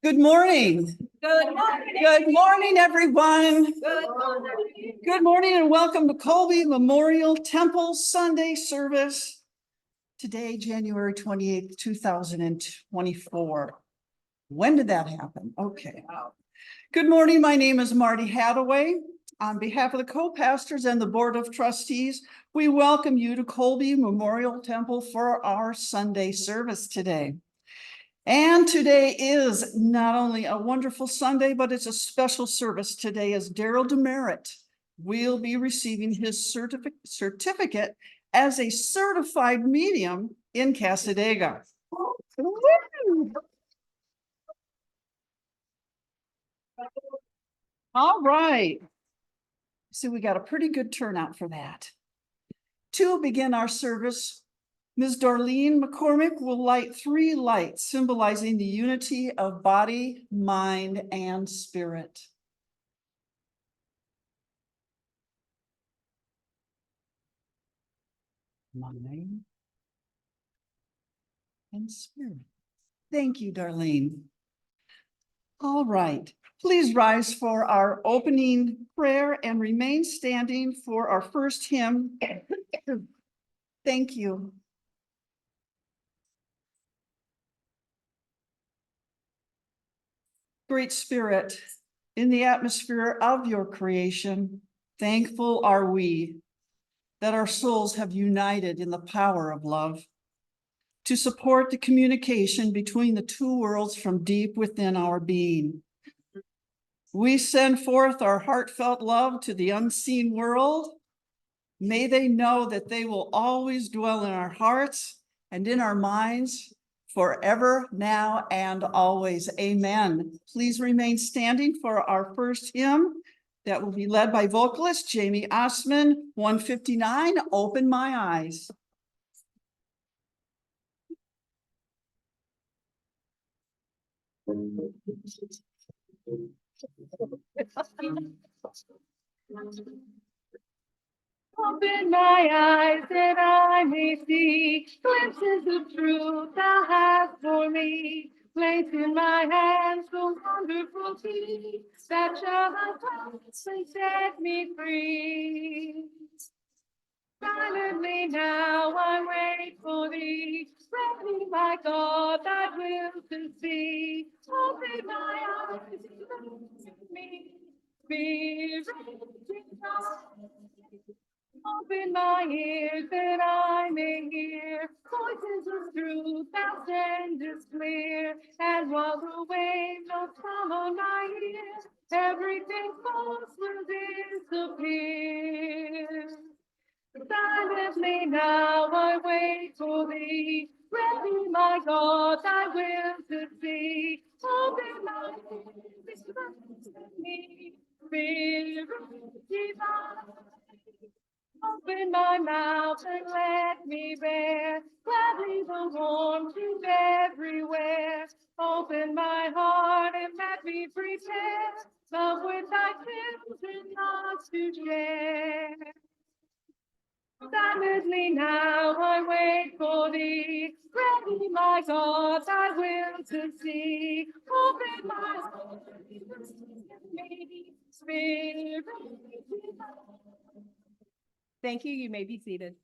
Good morning. Good morning. Good morning, everyone. Good morning. Good morning and welcome to Colby Memorial Temple Sunday service. Today, January 28th, 2024. When did that happen? Okay. Good morning. My name is Marty Hadaway. On behalf of the co-pastors and the Board of Trustees, we welcome you to Colby Memorial Temple for our Sunday service today. And today is not only a wonderful Sunday, but it's a special service today as Darrell Demeritt will be receiving his certificate as a certified medium in Cassadaga. All right. So we got a pretty good turnout for that. To begin our service, Ms. Darlene McCormick will light 3 lights symbolizing the unity of body, mind, and spirit. Mind and spirit. Thank you, Darlene. All right, please rise for our opening prayer and remain standing for our first hymn. Thank you. Great Spirit, in the atmosphere of your creation, thankful are we that our souls have united in the power of love to support the communication between the two worlds from deep within our being. We send forth our heartfelt love to the unseen world. May they know that they will always dwell in our hearts and in our minds forever, now, and always. Amen. Please remain standing for our first hymn that will be led by vocalist Jamie Osman, 159, Open My Eyes. Open my eyes that I may see glimpses of truth thou hast for me. Place in my hands the wonderful key that shall unlock and set me free. Silently now I wait for thee. Ready, my God, thy will to see. Open my eyes, look me. Spirit divine. Open my ears that I may hear voices of truth thou sendest clear, and while the waves don't come on my ear, everything false will disappear. Silently now I wait for thee, ready, my God, thy will to see. Open my ears, me, Spirit divine. Open my mouth and let me bear gladly the warm truth everywhere. Open my heart and let me prepare love with thy children not to share. Silently now I wait for thee, ready, my God, thy will to see. Open my heart, me, Spirit divine. Thank you. You may be seated.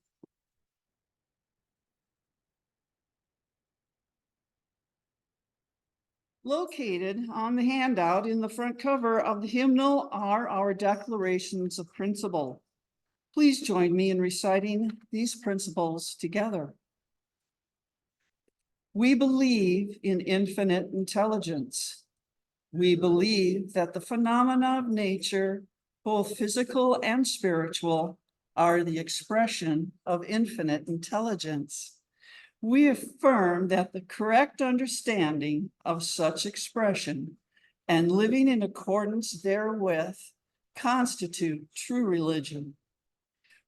Located on the handout in the front cover of the hymnal are our declarations of principle. Please join me in reciting these principles together. We believe in infinite intelligence. We believe that the phenomena of nature, both physical and spiritual, are the expression of infinite intelligence. We affirm that the correct understanding of such expression and living in accordance therewith constitute true religion.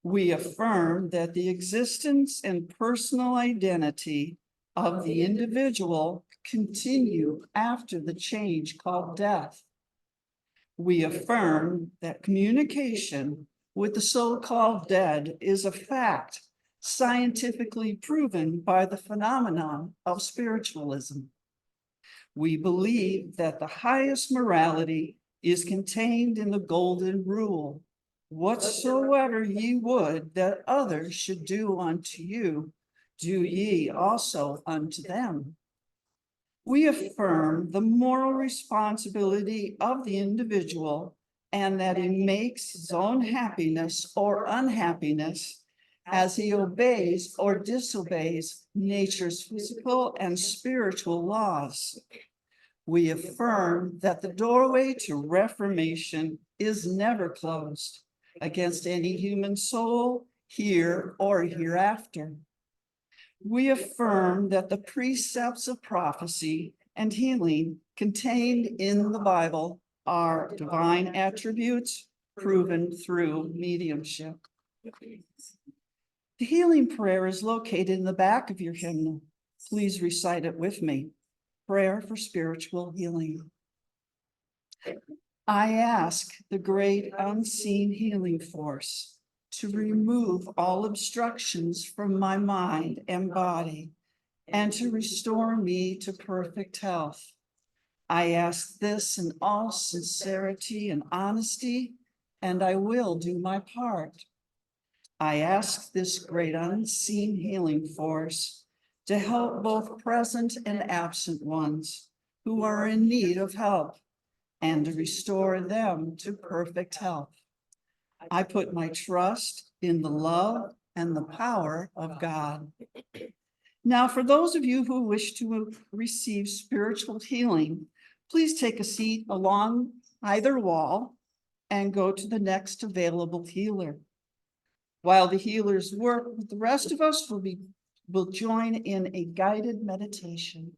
We affirm that the existence and personal identity of the individual continue after the change called death. We affirm that communication with the so-called dead is a fact scientifically proven by the phenomenon of spiritualism. We believe that the highest morality is contained in the golden rule. Whatsoever ye would that others should do unto you, do ye also unto them. We affirm the moral responsibility of the individual and that he makes his own happiness or unhappiness as he obeys or disobeys nature's physical and spiritual laws. We affirm that the doorway to reformation is never closed against any human soul here or hereafter. We affirm that the precepts of prophecy and healing contained in the Bible are divine attributes proven through mediumship. The healing prayer is located in the back of your hymnal. Please recite it with me. Prayer for spiritual healing. I ask the great unseen healing force to remove all obstructions from my mind and body and to restore me to perfect health. I ask this in all sincerity and honesty, and I will do my part. I ask this great unseen healing force to help both present and absent ones who are in need of help and to restore them to perfect health. I put my trust in the love and the power of God. Now, for those of you who wish to receive spiritual healing, please take a seat along either wall and go to the next available healer. While the healers work, the rest of us will join in a guided meditation.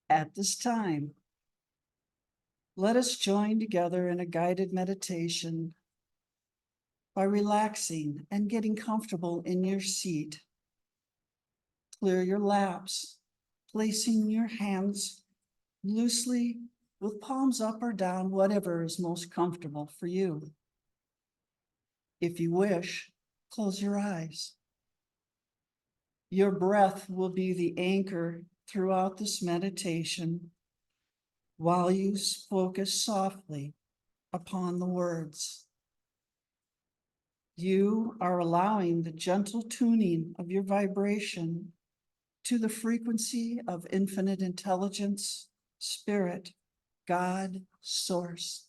At this time, let us join together in a guided meditation by relaxing and getting comfortable in your seat. Clear your laps, placing your hands loosely with palms up or down, whatever is most comfortable for you. If you wish, close your eyes. Your breath will be the anchor throughout this meditation while you focus softly upon the words. You are allowing the gentle tuning of your vibration to the frequency of infinite intelligence, spirit, God, source.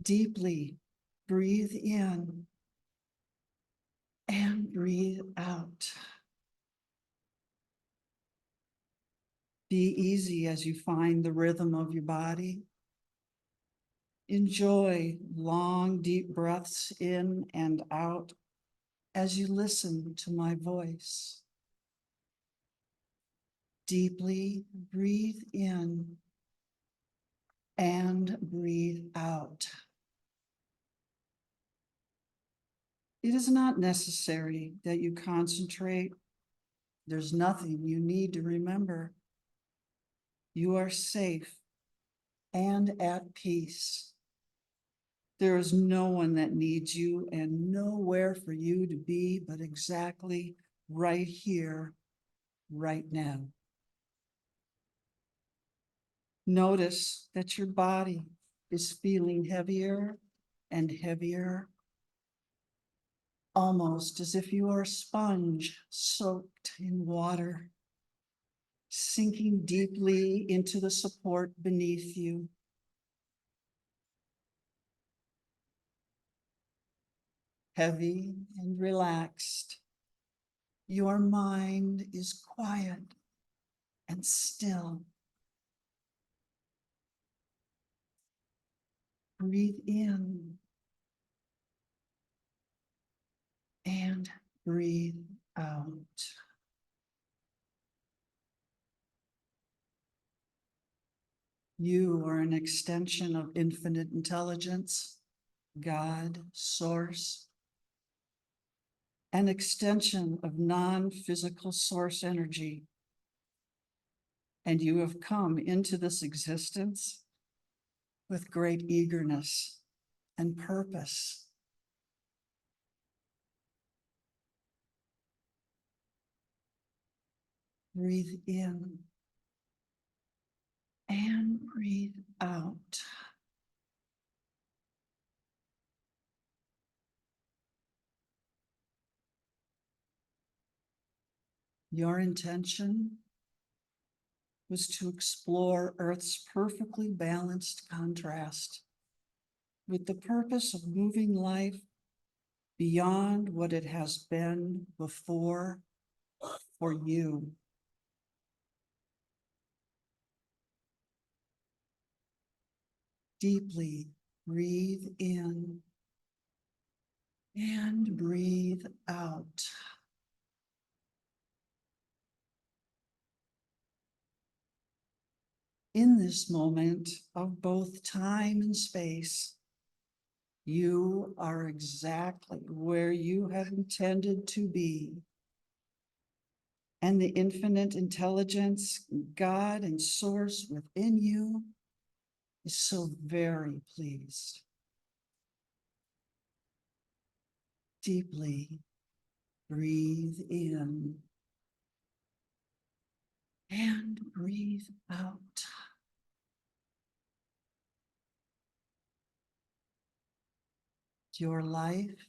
Deeply breathe in and breathe out. Be easy as you find the rhythm of your body. Enjoy long, deep breaths in and out as you listen to my voice. Deeply breathe in and breathe out. It is not necessary that you concentrate. There's nothing you need to remember. You are safe and at peace. There is no one that needs you and nowhere for you to be but exactly right here, right now. Notice that your body is feeling heavier and heavier, almost as if you are a sponge soaked in water, sinking deeply into the support beneath you. Heavy and relaxed, your mind is quiet and still. Breathe in and breathe out. You are an extension of infinite intelligence, God, source, an extension of non-physical source energy. and you have come into this existence with great eagerness and purpose. Breathe in and breathe out. Your intention was to explore Earth's perfectly balanced contrast with the purpose of moving life beyond what it has been before for you. Deeply breathe in and breathe out. In this moment of both time and space, you are exactly where you have intended to be. And the infinite intelligence, God and source within you is so very pleased. Deeply breathe in and breathe out. Your life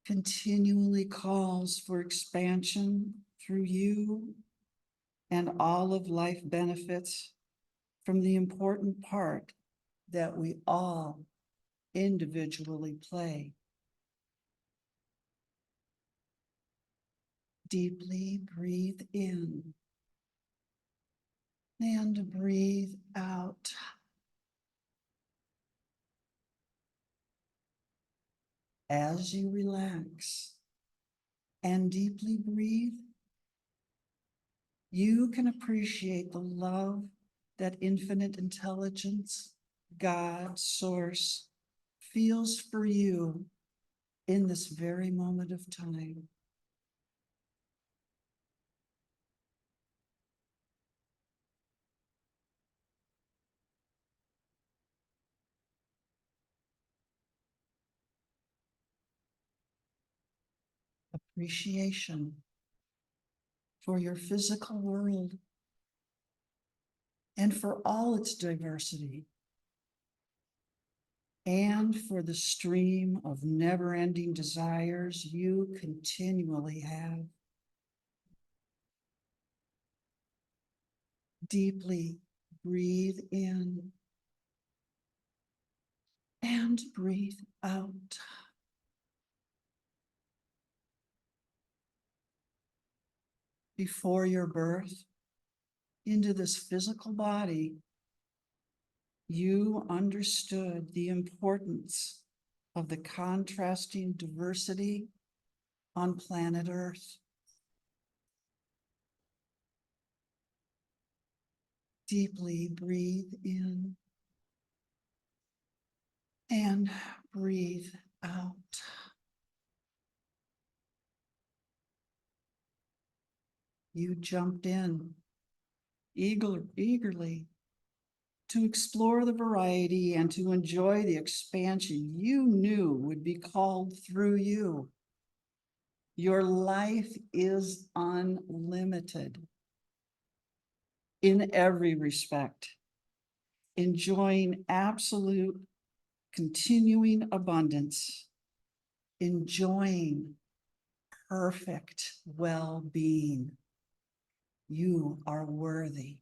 continually calls for expansion through you, and all of life benefits from the important part that we all individually play. Deeply breathe in and breathe out. As you relax and deeply breathe, you can appreciate the love that infinite intelligence, God, source, feels for you in this very moment of time. Appreciation for your physical world and for all its diversity, and for the stream of never-ending desires you continually have. Deeply breathe in and breathe out. Before your birth into this physical body, you understood the importance of the contrasting diversity on planet Earth. Deeply breathe in and breathe out. You jumped in eagerly to explore the variety and to enjoy the expansion you knew would be called through you. Your life is unlimited in every respect, enjoying absolute continuing abundance, enjoying perfect well-being. You are worthy.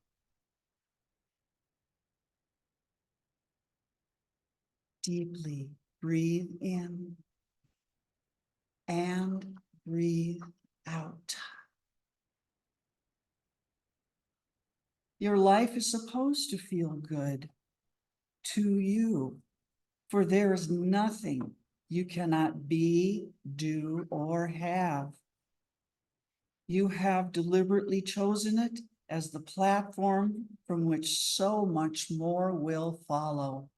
Deeply breathe in and breathe out. Your life is supposed to feel good to you, for there is nothing you cannot be, do, or have. You have deliberately chosen it as the platform from which so much more will follow.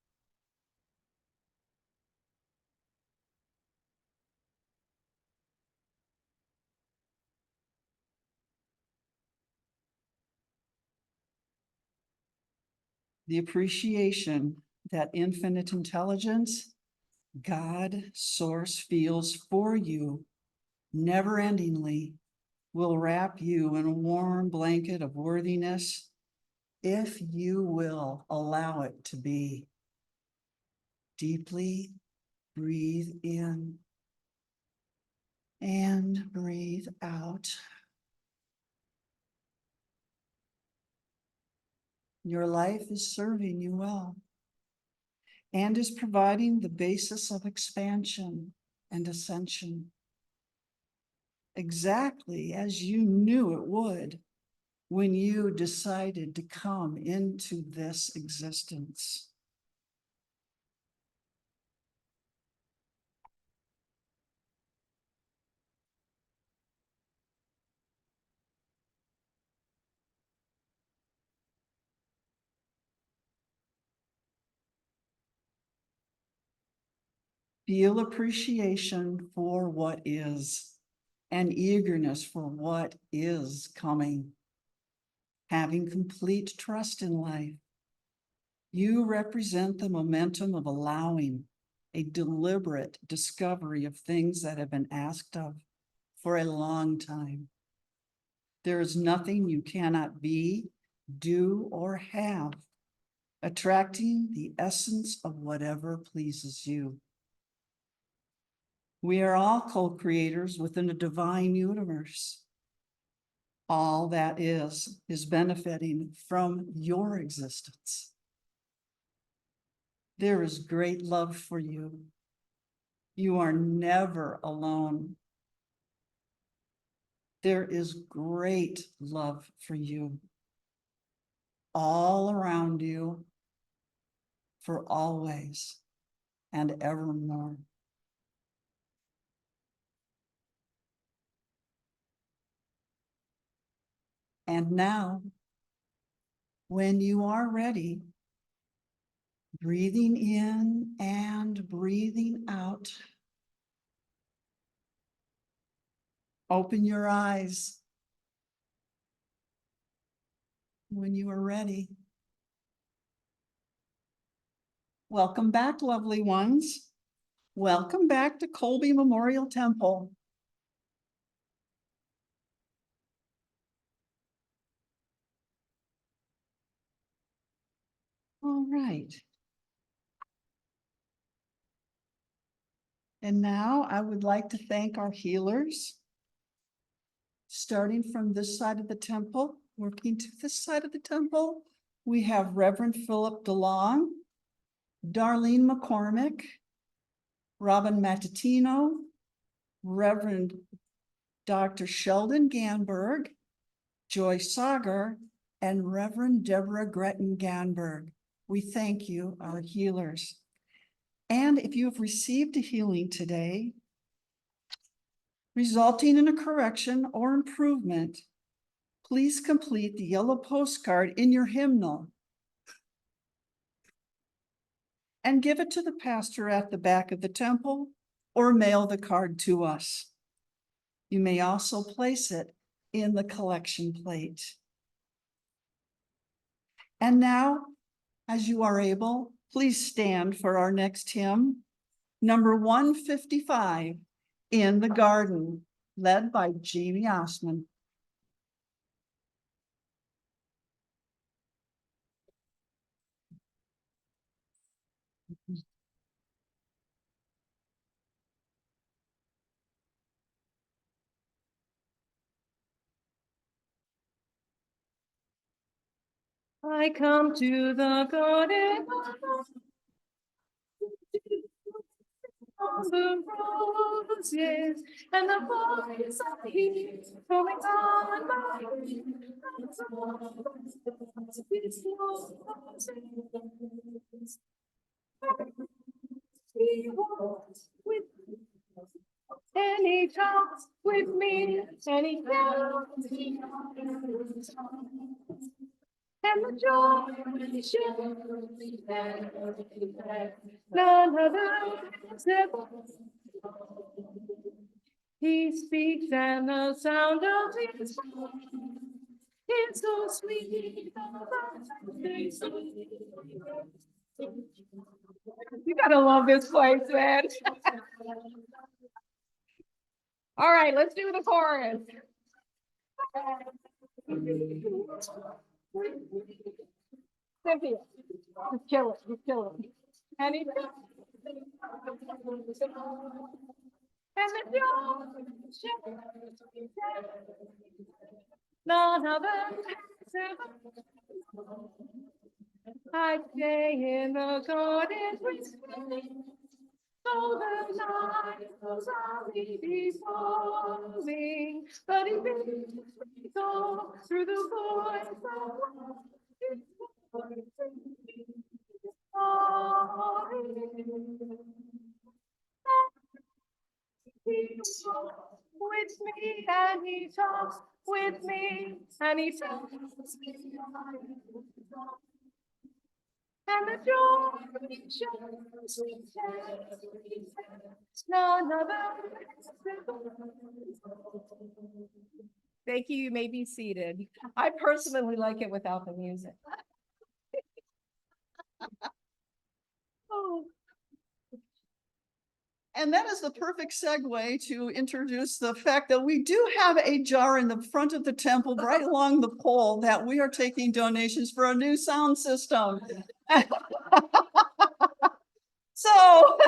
the appreciation that infinite intelligence, God source feels for you never-endingly will wrap you in a warm blanket of worthiness if you will allow it to be. Deeply breathe in and breathe out. Your life is serving you well and is providing the basis of expansion and ascension, exactly as you knew it would when you decided to come into this existence. Feel appreciation for what is and eagerness for what is coming. Having complete trust in life, you represent the momentum of allowing a deliberate discovery of things that have been asked of for a long time. There is nothing you cannot be, do, or have, attracting the essence of whatever pleases you. We are all co-creators within a divine universe. All that is benefiting from your existence. There is great love for you. You are never alone. There is great love for you, all around you, for always and evermore. And now, when you are ready, breathing in and breathing out, open your eyes when you are ready. Welcome back, lovely ones. Welcome back to Colby Memorial Temple. All right. And now I would like to thank our healers. Starting from this side of the temple, working to this side of the temple, we have Reverend Philip DeLong, Darlene McCormick, Robin Mattatino, Reverend Dr. Sheldon Ganberg, Joy Sager, and Reverend Deborah Gretton Ganberg. We thank you, our healers. And if you have received a healing today, resulting in a correction or improvement, please complete the yellow postcard in your hymnal and give it to the pastor at the back of the temple or mail the card to us. You may also place it in the collection plate. And now, as you are able, please stand for our next hymn, number 155, In the Garden, led by Jamie Osman. I come to the garden of the roses and the voice of heat coming on my He walks with me, and he talks with me, and he tells me and the joy he shares is there. None other is ever. He speaks and the sound of his voice It's so sweet. It's so sweet. You gotta love this place, man. All right, let's do the chorus. Cynthia, just kill it, just kill it. And it. And the none of us. I stay in the garden with so the night goes on before me, but it brings all through the voice of he walks with me and he talks with me and he tells me and the joy he shows me none other. Thank you. You may be seated. I personally like it without the music. Oh. And that is the perfect segue to introduce the fact that we do have a jar in the front of the temple, right along the pole, that we are taking donations for a new sound system. So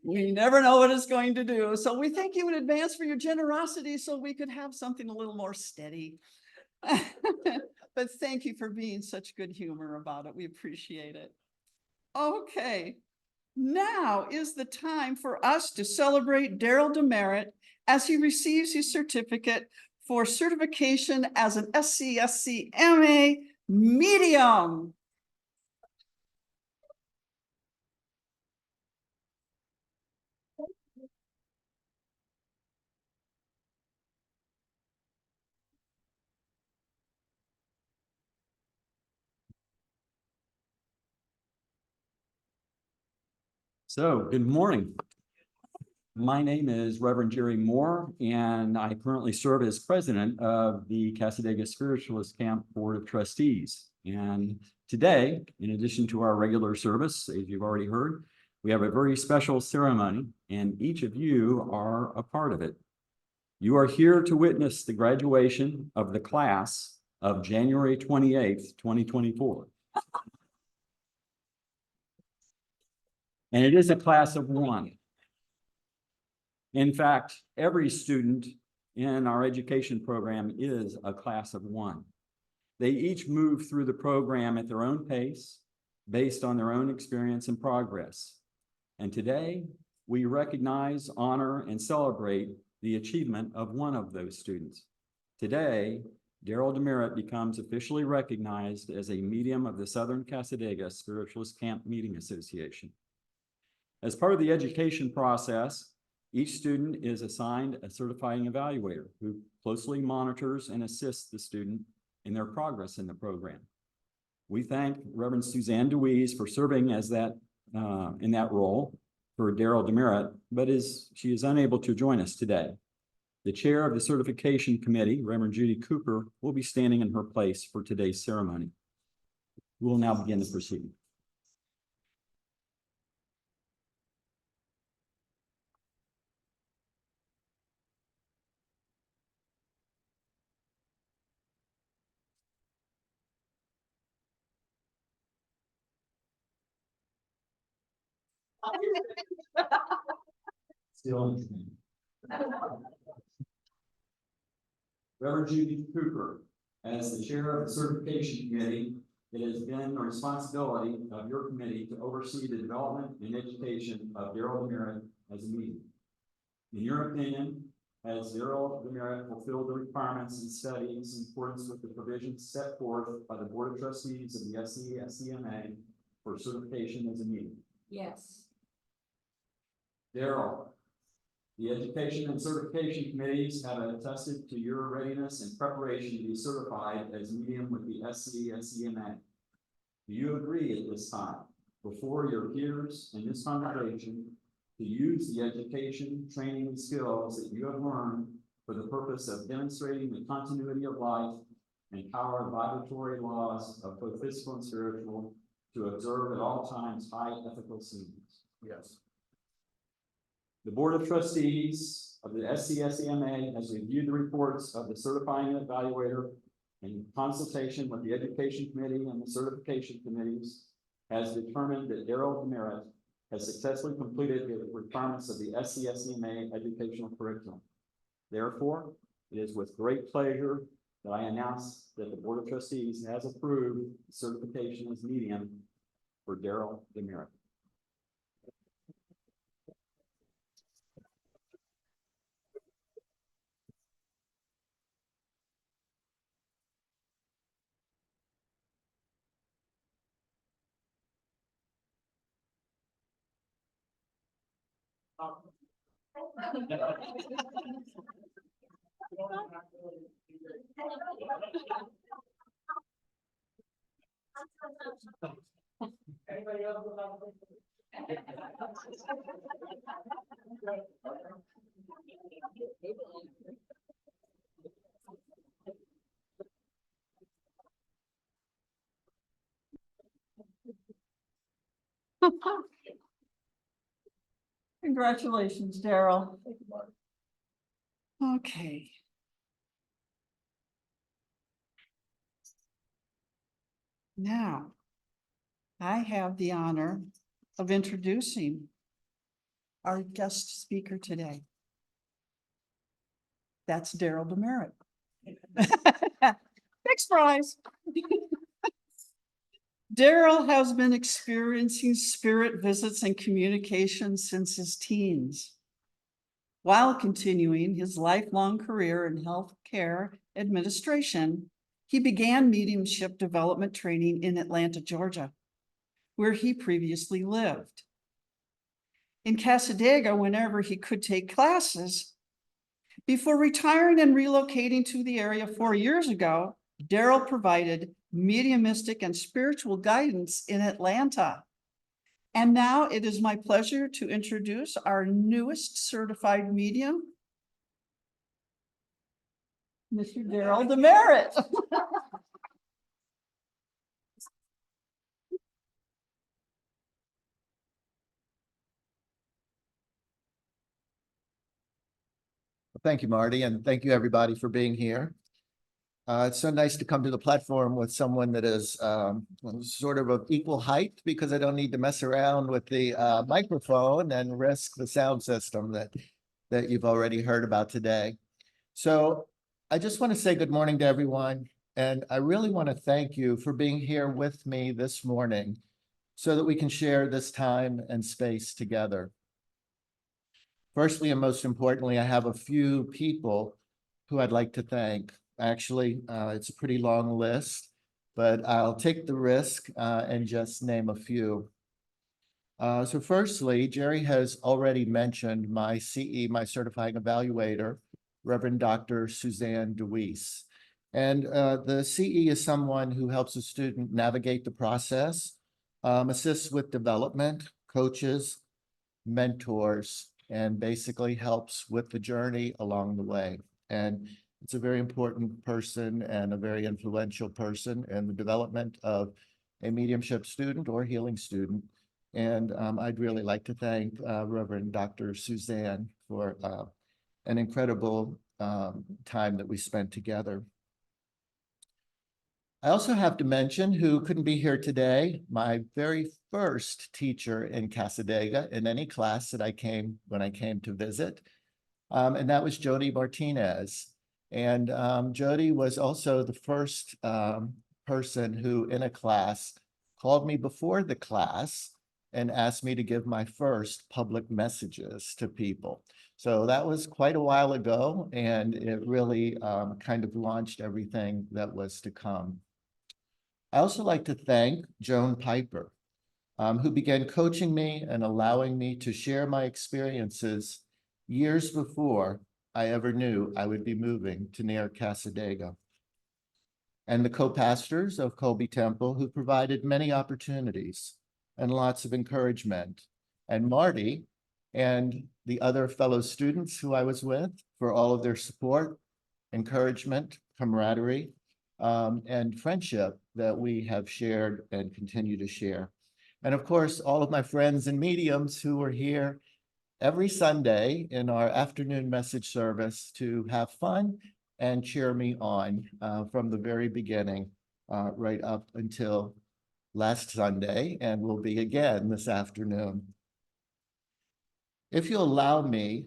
we never know what it's going to do. So we thank you in advance for your generosity so we could have something a little more steady. But thank you for being such good humor about it. We appreciate it. Okay. Now is the time for us to celebrate Darrell Demeritt as he receives his certificate for certification as an SCSC MA medium. So, good morning. My name is Reverend Jerry Moore, and I currently serve as president of the Cassadaga Spiritualist Camp Board of Trustees. And today, in addition to our regular service, as you've already heard, we have a very special ceremony, and each of you are a part of it. You are here to witness the graduation of the class of January 28th, 2024. And it is a class of one. In fact, every student in our education program is a class of one. They each move through the program at their own pace, based on their own experience and progress. And today, we recognize, honor, and celebrate the achievement of one of those students. Today, Darrell Demeritt becomes officially recognized as a medium of the Southern Cassadaga Spiritualist Camp Meeting Association. As part of the education process, each student is assigned a certifying evaluator who closely monitors and assists the student in their progress in the program. We thank Reverend Suzanne DeWeese for serving as that in that role for Darrell Demeritt, but she is unable to join us today. The chair of the certification committee, Reverend Judy Cooper, will be standing in her place for today's ceremony. We will now begin the proceeding. Still. Reverend Judy Cooper, as the chair of the certification committee, it has been the responsibility of your committee to oversee the development and education of Darrell Demeritt as a medium. In your opinion, has Darrell Demeritt fulfilled the requirements and studies in accordance with the provisions set forth by the Board of Trustees of the SCSCMA for certification as a medium? Yes. Darrell, the education and certification committees have attested to your readiness and preparation to be certified as medium with the SCSCMA. Do you agree at this time, before your peers and this congregation, to use the education, training, and skills that you have learned for the purpose of demonstrating the continuity of life and power vibratory laws of both physical and spiritual to observe at all times high ethical standards. Yes. The Board of Trustees of the SCSEMA has reviewed the reports of the certifying evaluator in consultation with the Education Committee and the Certification Committees, has determined that Darrell Demeritt has successfully completed the requirements of the SCSEMA educational curriculum. Therefore, it is with great pleasure that I announce that the Board of Trustees has approved certification as medium for Darrell Demeritt. Congratulations, Darrell. Okay. Now, I have the honor of introducing our guest speaker today. That's Darrell Demeritt. Big surprise. Darrell has been experiencing spirit visits and communication since his teens, while continuing his lifelong career in healthcare administration. He began mediumship development training in Atlanta, Georgia, where he previously lived. In Cassadaga, whenever he could take classes. Before retiring and relocating to the area 4 years ago, Darrell provided mediumistic and spiritual guidance in Atlanta. And now it is my pleasure to introduce our newest certified medium, Mr. Darrell Demeritt. Thank you, Marty, and thank you, everybody, for being here. It's so nice to come to the platform with someone that is sort of equal height, because I don't need to mess around with the microphone and risk the sound system that you've already heard about today. So I just want to say good morning to everyone, and I really want to thank you for being here with me this morning so that we can share this time and space together. Firstly, and most importantly, I have a few people who I'd like to thank. Actually, it's a pretty long list, but I'll take the risk and just name a few. So firstly, Jerry has already mentioned my CE, my certifying evaluator, Reverend Dr. Suzanne DeWeese. And the CE is someone who helps a student navigate the process, assists with development, coaches, mentors, and basically helps with the journey along the way. And it's a very important person and a very influential person in the development of a mediumship student or healing student. And I'd really like to thank Reverend Dr. Suzanne for an incredible time that we spent together. I also have to mention, who couldn't be here today, my very first teacher in Cassadaga in any class that when I came to visit, and that was Jody Martinez. And Jody was also the first person who in a class called me before the class and asked me to give my first public messages to people. So that was quite a while ago, and it really kind of launched everything that was to come. I also like to thank Joan Piper, who began coaching me and allowing me to share my experiences years before I ever knew I would be moving to near Cassadaga. And the co-pastors of Colby Temple, who provided many opportunities and lots of encouragement. And Marty and the other fellow students who I was with for all of their support, encouragement, camaraderie, and friendship that we have shared and continue to share. And of course, all of my friends and mediums who are here every Sunday in our afternoon message service to have fun and cheer me on from the very beginning right up until last Sunday, and will be again this afternoon. If you'll allow me,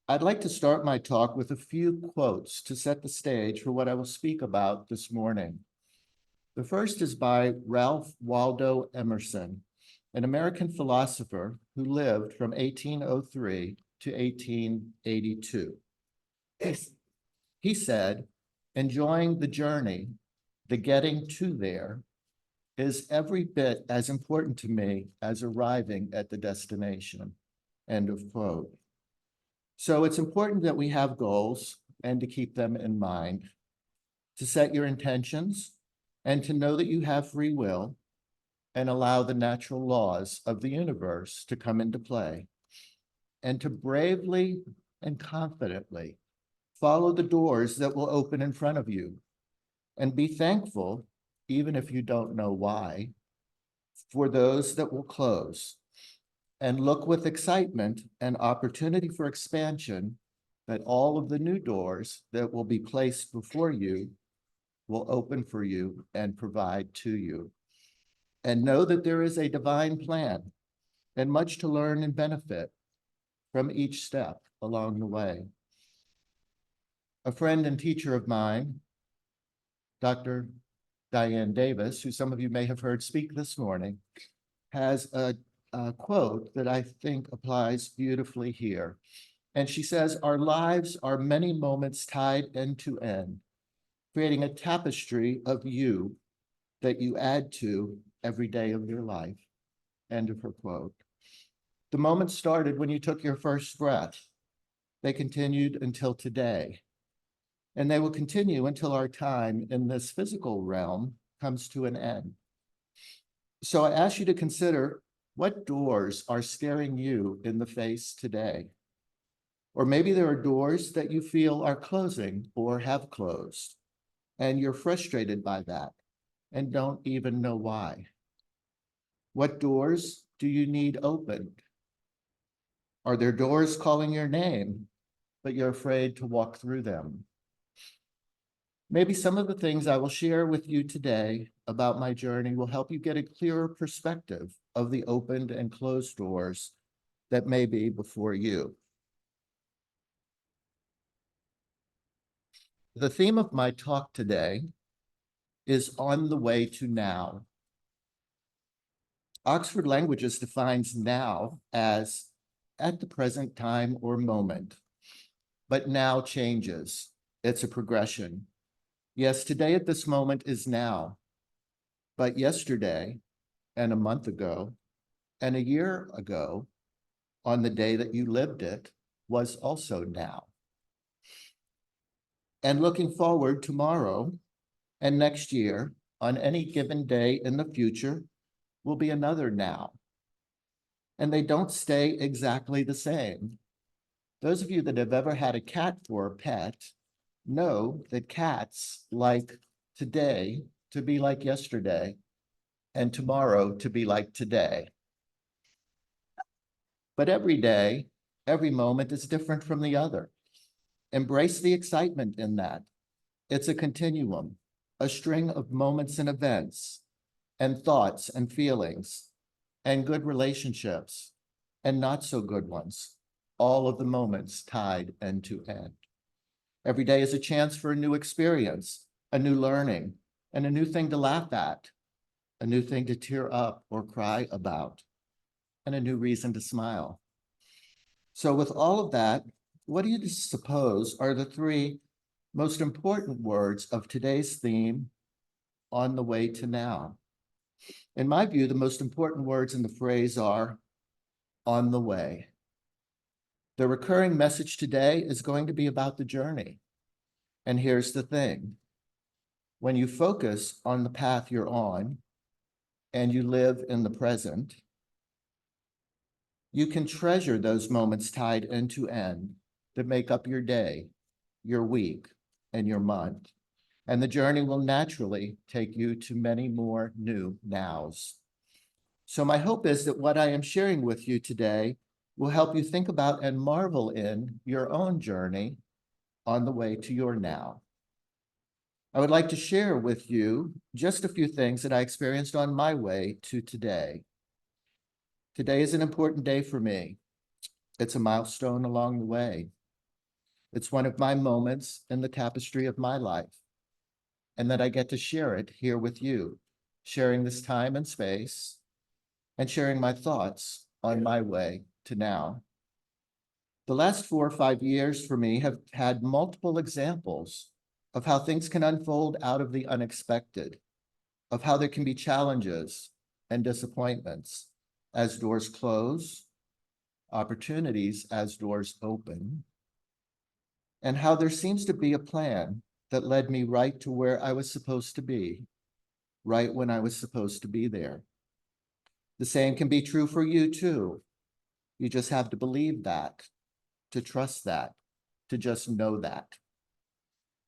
I'd like to start my talk with a few quotes to set the stage for what I will speak about this morning. The first is by Ralph Waldo Emerson, an American philosopher who lived from 1803 to 1882. He said, "Enjoying the journey, the getting to there, is every bit as important to me as arriving at the destination." End of quote. So it's important that we have goals and to keep them in mind, to set your intentions and to know that you have free will and allow the natural laws of the universe to come into play, and to bravely and confidently follow the doors that will open in front of you, and be thankful, even if you don't know why, for those that will close, and look with excitement and opportunity for expansion that all of the new doors that will be placed before you will open for you and provide to you. And know that there is a divine plan and much to learn and benefit from each step along the way. A friend and teacher of mine, Dr. Diane Davis, who some of you may have heard speak this morning, has a quote that I think applies beautifully here. And she says, "Our lives are many moments tied end to end, creating a tapestry of you that you add to every day of your life." End of her quote. The moments started when you took your first breath. They continued until today. And they will continue until our time in this physical realm comes to an end. So I ask you to consider, what doors are staring you in the face today? Or maybe there are doors that you feel are closing or have closed, and you're frustrated by that and don't even know why. What doors do you need opened? Are there doors calling your name, but you're afraid to walk through them? Maybe some of the things I will share with you today about my journey will help you get a clearer perspective of the opened and closed doors that may be before you. The theme of my talk today is on the way to now. Oxford Languages defines now as at the present time or moment, but now changes. It's a progression. Yes, today at this moment is now, but yesterday and a month ago and a year ago, on the day that you lived it, was also now. And looking forward tomorrow and next year, on any given day in the future, will be another now. And they don't stay exactly the same. Those of you that have ever had a cat for a pet know that cats like today to be like yesterday and tomorrow to be like today. But every day, every moment is different from the other. Embrace the excitement in that. It's a continuum, a string of moments and events, and thoughts and feelings, and good relationships, and not so good ones, all of the moments tied end to end. Every day is a chance for a new experience, a new learning, and a new thing to laugh at, a new thing to tear up or cry about, and a new reason to smile. So with all of that, what do you suppose are the three most important words of today's theme, on the way to now? In my view, the most important words in the phrase are on the way. The recurring message today is going to be about the journey. And here's the thing. When you focus on the path you're on and you live in the present, you can treasure those moments tied end to end that make up your day, your week, and your month. and the journey will naturally take you to many more new nows. So my hope is that what I am sharing with you today will help you think about and marvel in your own journey on the way to your now. I would like to share with you just a few things that I experienced on my way to today. Today is an important day for me. It's a milestone along the way. It's one of my moments in the tapestry of my life, and that I get to share it here with you, sharing this time and space, and sharing my thoughts on my way to now. The last 4 or 5 years for me have had multiple examples of how things can unfold out of the unexpected, of how there can be challenges and disappointments as doors close, opportunities as doors open, and how there seems to be a plan that led me right to where I was supposed to be, right when I was supposed to be there. The same can be true for you too. You just have to believe that, to trust that, to just know that.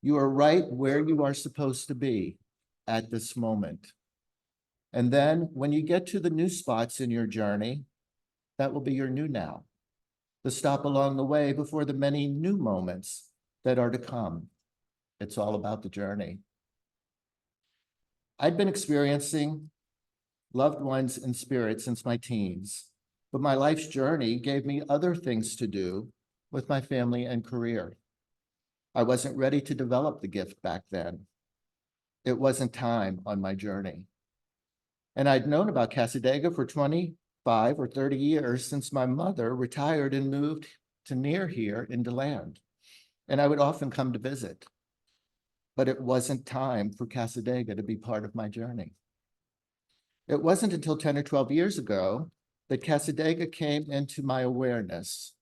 You are right where you are supposed to be at this moment. And then when you get to the new spots in your journey, that will be your new now. The stop along the way before the many new moments that are to come. It's all about the journey. I'd been experiencing loved ones in spirit since my teens, but my life's journey gave me other things to do with my family and career. I wasn't ready to develop the gift back then. It wasn't time on my journey. And I'd known about Cassadaga for 25 or 30 years since my mother retired and moved to near here in DeLand. And I would often come to visit. But it wasn't time for Cassadaga to be part of my journey. It wasn't until 10 or 12 years ago that Cassadaga came into my awareness,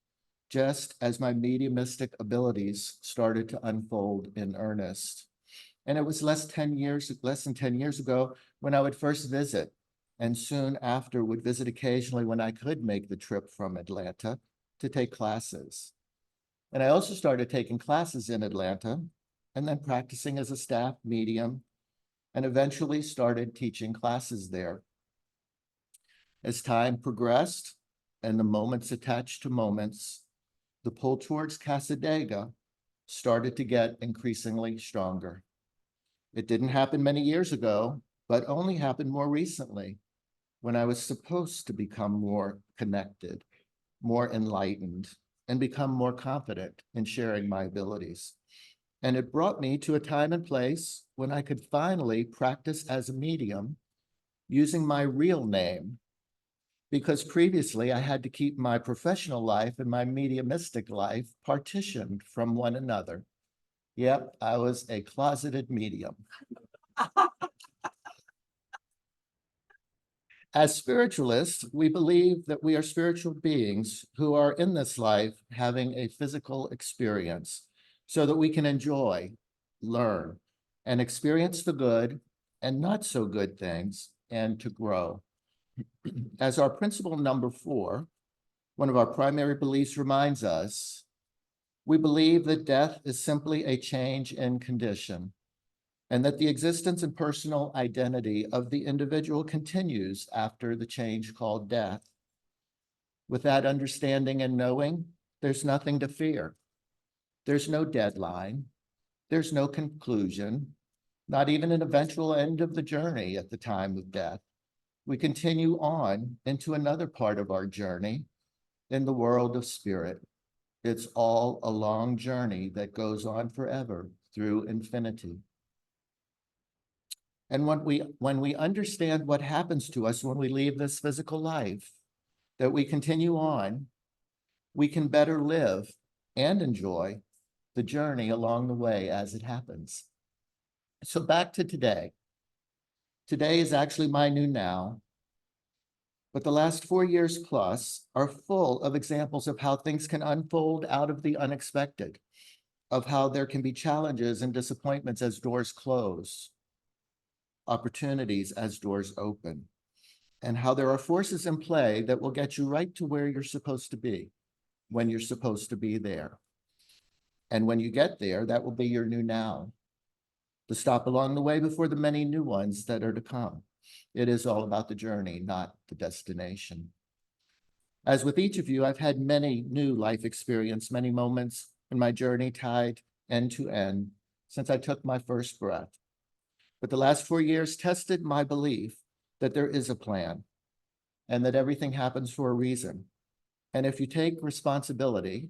just as my mediumistic abilities started to unfold in earnest. And it was less than 10 years ago when I would first visit, and soon after would visit occasionally when I could make the trip from Atlanta to take classes. And I also started taking classes in Atlanta and then practicing as a staff medium, and eventually started teaching classes there. As time progressed and the moments attached to moments, the pull towards Cassadaga started to get increasingly stronger. It didn't happen many years ago, but only happened more recently when I was supposed to become more connected, more enlightened, and become more confident in sharing my abilities. And it brought me to a time and place when I could finally practice as a medium using my real name, because previously I had to keep my professional life and my mediumistic life partitioned from one another. Yep, I was a closeted medium. As spiritualists, we believe that we are spiritual beings who are in this life having a physical experience so that we can enjoy, learn, and experience the good and not so good things, and to grow. As our principle number 4, one of our primary beliefs reminds us, we believe that death is simply a change in condition, and that the existence and personal identity of the individual continues after the change called death. With that understanding and knowing, there's nothing to fear. There's no deadline. There's no conclusion, not even an eventual end of the journey at the time of death. We continue on into another part of our journey in the world of spirit. It's all a long journey that goes on forever through infinity. And when we understand what happens to us when we leave this physical life, that we continue on, we can better live and enjoy the journey along the way as it happens. So back to today. Today is actually my new now, but the last 4 years plus are full of examples of how things can unfold out of the unexpected, of how there can be challenges and disappointments as doors close, opportunities as doors open, and how there are forces in play that will get you right to where you're supposed to be, when you're supposed to be there. And when you get there, that will be your new now. to stop along the way before the many new ones that are to come. It is all about the journey, not the destination. As with each of you, I've had many new life experience, many moments in my journey tied end to end since I took my first breath. But the last 4 years tested my belief that there is a plan and that everything happens for a reason. And if you take responsibility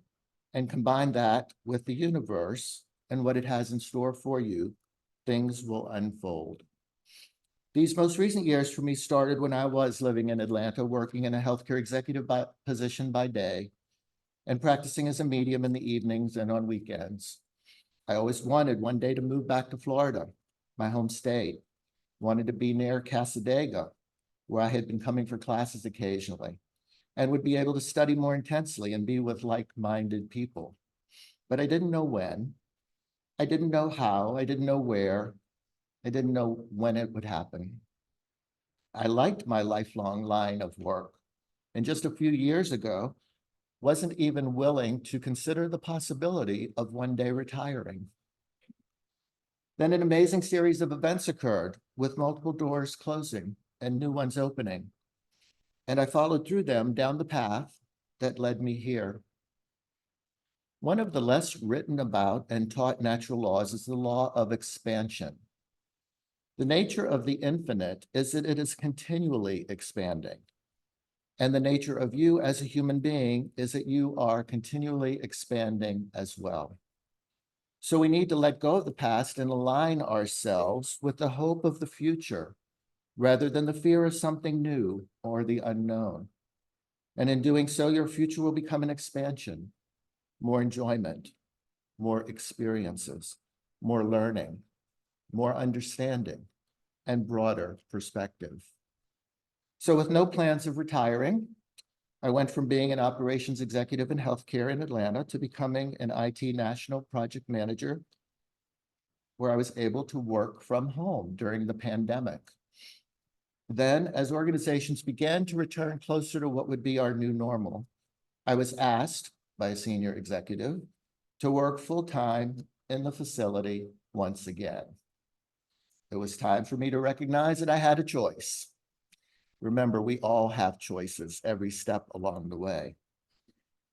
and combine that with the universe and what it has in store for you, things will unfold. These most recent years for me started when I was living in Atlanta, working in a healthcare executive position by day and practicing as a medium in the evenings and on weekends. I always wanted one day to move back to Florida, my home state, wanted to be near Casadega, where I had been coming for classes occasionally, and would be able to study more intensely and be with like-minded people. But I didn't know when, I didn't know how, I didn't know where, I didn't know when it would happen. I liked my lifelong line of work, and just a few years ago, wasn't even willing to consider the possibility of one day retiring. Then an amazing series of events occurred with multiple doors closing and new ones opening. And I followed through them down the path that led me here. One of the less written about and taught natural laws is the law of expansion. The nature of the infinite is that it is continually expanding. And the nature of you as a human being is that you are continually expanding as well. So we need to let go of the past and align ourselves with the hope of the future, rather than the fear of something new or the unknown. And in doing so, your future will become an expansion, more enjoyment, more experiences, more learning, more understanding, and broader perspective. So with no plans of retiring, I went from being an operations executive in healthcare in Atlanta to becoming an IT national project manager, where I was able to work from home during the pandemic. Then, as organizations began to return closer to what would be our new normal, I was asked by a senior executive to work full-time in the facility once again. It was time for me to recognize that I had a choice. Remember, we all have choices every step along the way.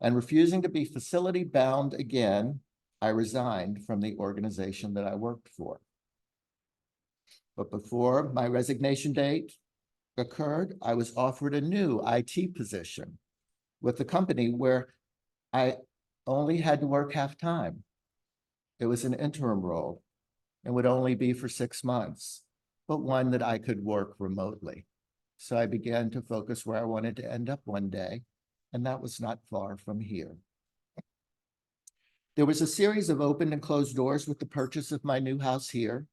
And refusing to be facility bound again, I resigned from the organization that I worked for. But before my resignation date occurred, I was offered a new IT position with the company where I only had to work half-time. It was an interim role and would only be for 6 months, but one that I could work remotely. So I began to focus where I wanted to end up one day, and that was not far from here. There was a series of open and closed doors with the purchase of my new house here,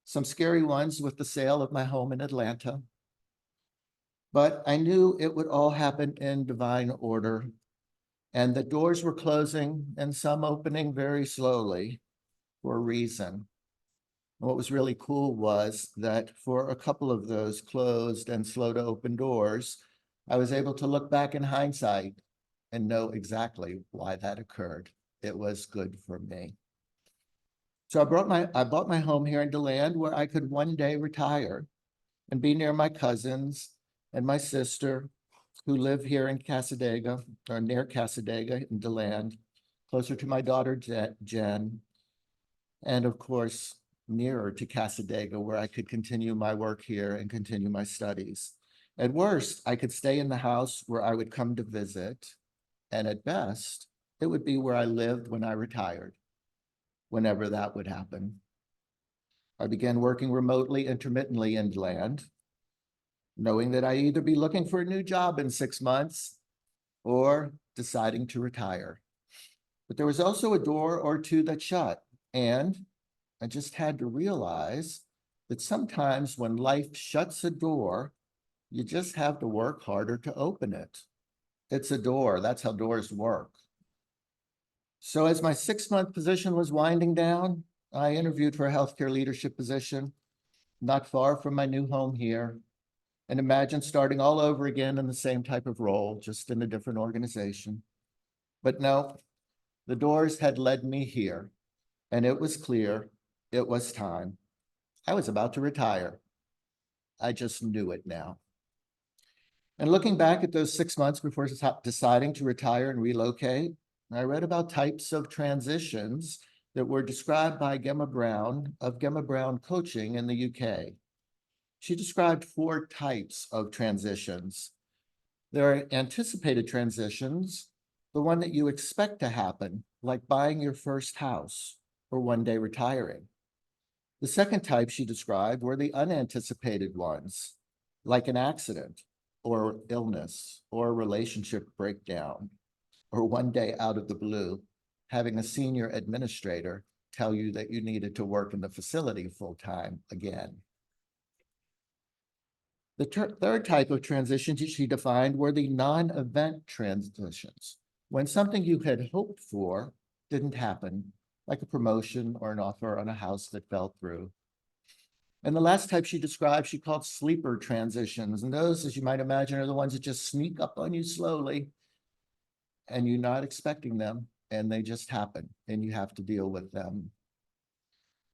some scary ones with the sale of my home in Atlanta, but I knew it would all happen in divine order, and the doors were closing and some opening very slowly for a reason. What was really cool was that for a couple of those closed and slow to open doors, I was able to look back in hindsight and know exactly why that occurred. It was good for me. So I bought my home here in DeLand, where I could one day retire and be near my cousins and my sister, who live here in Casadega, or near Casadega in DeLand, closer to my daughter Jen, and of course, nearer to Casadega, where I could continue my work here and continue my studies. At worst, I could stay in the house where I would come to visit, and at best, it would be where I lived when I retired, whenever that would happen. I began working remotely, intermittently in DeLand, knowing that I'd either be looking for a new job in 6 months or deciding to retire. But there was also a door or two that shut, and I just had to realize that sometimes when life shuts a door, you just have to work harder to open it. It's a door. That's how doors work. So as my 6-month position was winding down, I interviewed for a healthcare leadership position not far from my new home here, and imagined starting all over again in the same type of role, just in a different organization. But no, the doors had led me here, and it was clear It was time. I was about to retire. I just knew it now. And looking back at those 6 months before deciding to retire and relocate, I read about types of transitions that were described by Gemma Brown of Gemma Brown Coaching in the UK. She described 4 types of transitions. There are anticipated transitions, the one that you expect to happen, like buying your first house or one day retiring. The second type she described were the unanticipated ones, like an accident or illness or a relationship breakdown, or one day out of the blue, having a senior administrator tell you that you needed to work in the facility full-time again. The third type of transitions she defined were the non-event transitions, when something you had hoped for didn't happen, like a promotion or an offer on a house that fell through. And the last type she described, she called sleeper transitions. And those, as you might imagine, are the ones that just sneak up on you slowly and you're not expecting them, and they just happen and you have to deal with them.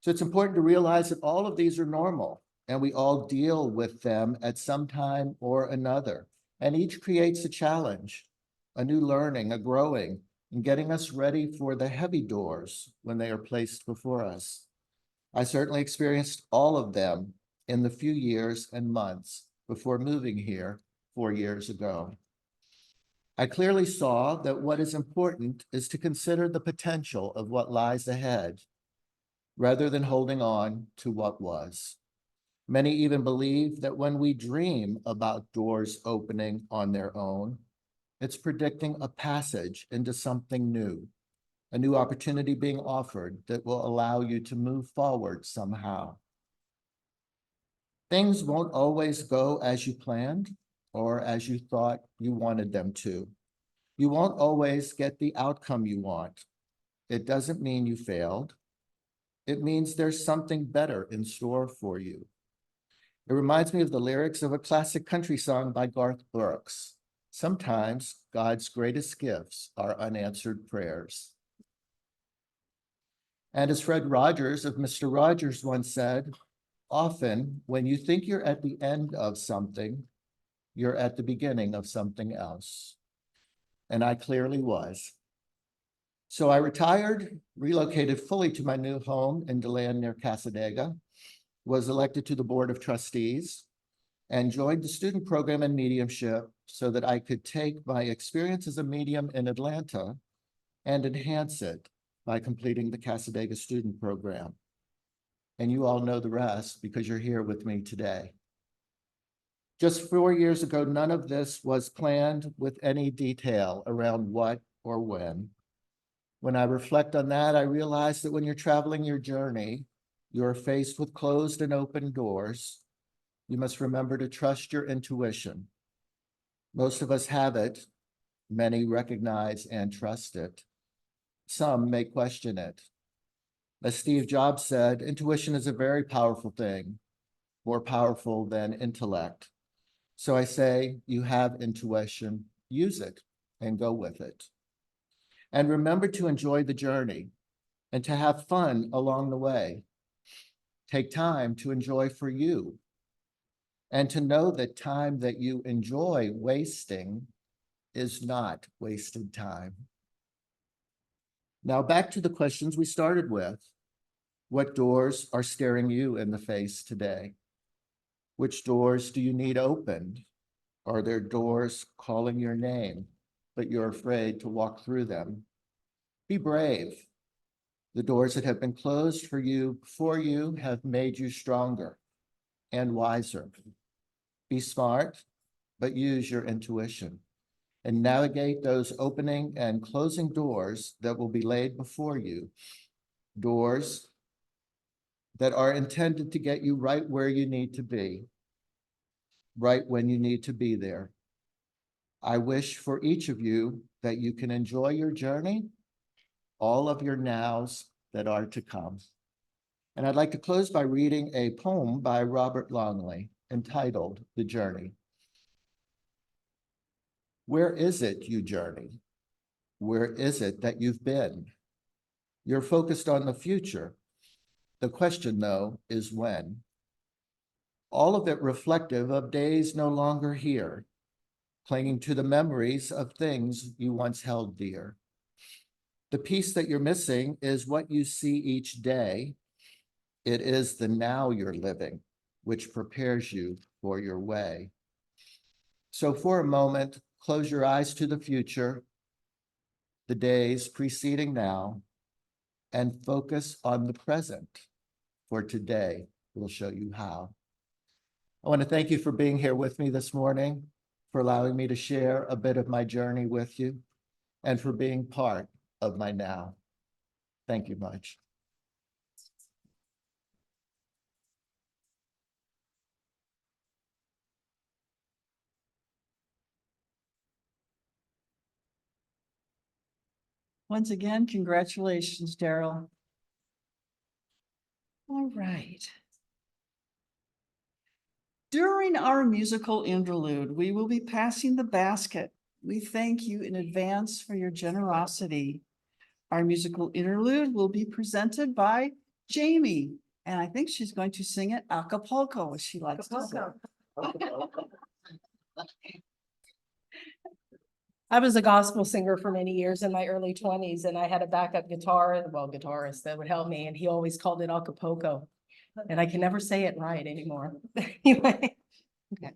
So it's important to realize that all of these are normal and we all deal with them at some time or another. And each creates a challenge, a new learning, a growing, and getting us ready for the heavy doors when they are placed before us. I certainly experienced all of them in the few years and months before moving here 4 years ago. I clearly saw that what is important is to consider the potential of what lies ahead, rather than holding on to what was. Many even believe that when we dream about doors opening on their own, it's predicting a passage into something new, a new opportunity being offered that will allow you to move forward somehow. Things won't always go as you planned or as you thought you wanted them to. You won't always get the outcome you want. It doesn't mean you failed. It means there's something better in store for you. It reminds me of the lyrics of a classic country song by Garth Brooks. Sometimes God's greatest gifts are unanswered prayers. And as Fred Rogers of Mr. Rogers once said, often when you think you're at the end of something, you're at the beginning of something else. And I clearly was. So I retired, relocated fully to my new home in DeLand near Cassadaga, was elected to the Board of Trustees, and joined the student program in mediumship so that I could take my experience as a medium in Atlanta and enhance it by completing the Cassadaga student program. And you all know the rest because you're here with me today. Just 4 years ago, none of this was planned with any detail around what or when. When I reflect on that, I realize that when you're traveling your journey, you're faced with closed and open doors. You must remember to trust your intuition. Most of us have it. Many recognize and trust it. Some may question it. As Steve Jobs said, intuition is a very powerful thing, more powerful than intellect. So I say, you have intuition, use it and go with it. And remember to enjoy the journey and to have fun along the way. Take time to enjoy for you and to know that time that you enjoy wasting is not wasted time. Now back to the questions we started with. What doors are staring you in the face today? Which doors do you need opened? Are there doors calling your name, but you're afraid to walk through them? Be brave. The doors that have been closed for you before you have made you stronger and wiser. Be smart, but use your intuition and navigate those opening and closing doors that will be laid before you. Doors that are intended to get you right where you need to be, right when you need to be there. I wish for each of you that you can enjoy your journey, all of your nows that are to come. And I'd like to close by reading a poem by Robert Longley entitled The Journey. Where is it you journey? Where is it that you've been? You're focused on the future, The question, though, is when. All of it reflective of days no longer here, clinging to the memories of things you once held dear. The piece that you're missing is what you see each day. It is the now you're living, which prepares you for your way. So for a moment, close your eyes to the future, the days preceding now, and focus on the present, for today will show you how. I want to thank you for being here with me this morning, for allowing me to share a bit of my journey with you, and for being part of my now. Thank you much. Once again, congratulations, Darrell. All right. During our musical interlude, we will be passing the basket. We thank you in advance for your generosity. Our musical interlude will be presented by Jamie, and I think she's going to sing it Acapulco, as she likes to say. I was a gospel singer for many years in my early 20s, and I had a backup guitarist that would help me, and he always called it Acapulco. And I can never say it right anymore. Anyway, okay.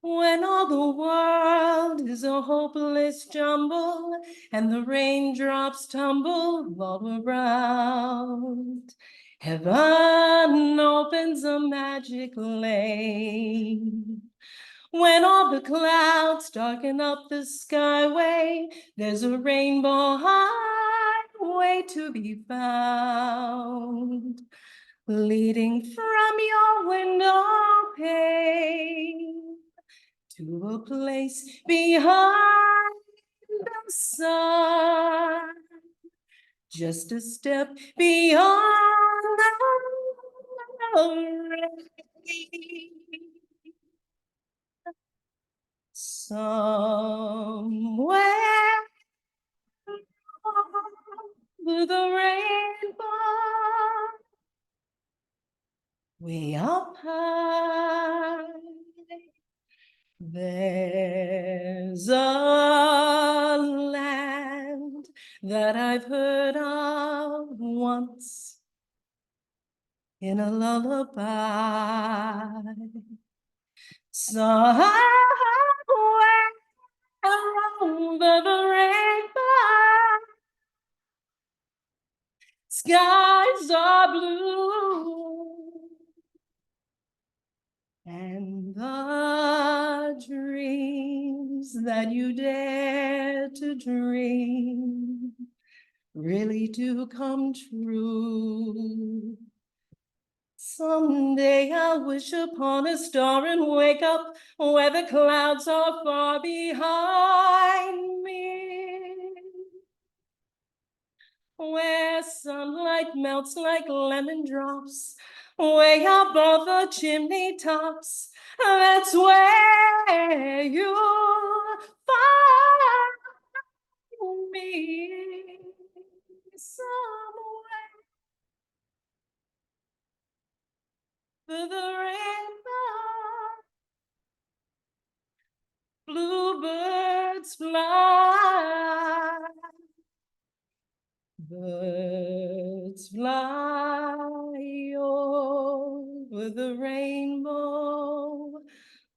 When all the world is a hopeless jumble and the raindrops tumble all around, heaven opens a magic lane. When all the clouds darken up the skyway, there's a rainbow highway to be found, leading from your window pane to a place behind the sun, just a step beyond the rain. Somewhere over the rainbow, way up high, there's a land that I've heard of once in a lullaby. Somewhere over the rainbow, skies are blue, and the dreams that you dare to dream really do come true. Someday I'll wish upon a star and wake up where the clouds are far behind me, where sunlight melts like lemon drops way above the chimney tops. That's where you'll find me, somewhere over the rainbow. Bluebirds fly, birds fly over the rainbow.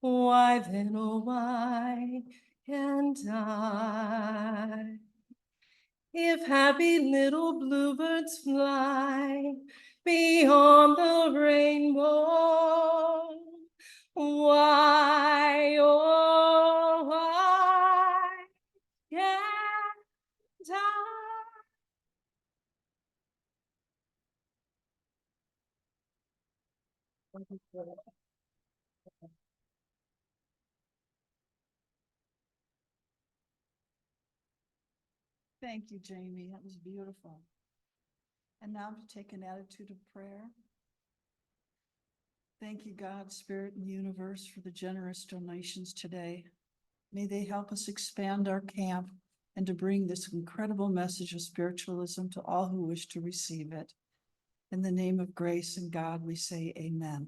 Why then, oh, why can't I? If happy little bluebirds fly beyond the rainbow, why, oh, why can't I? Thank you, Jamie. That was beautiful. And now to take an attitude of prayer. Thank you, God, Spirit, and universe, for the generous donations today. May they help us expand our camp and to bring this incredible message of spiritualism to all who wish to receive it. In the name of grace and God, we say amen.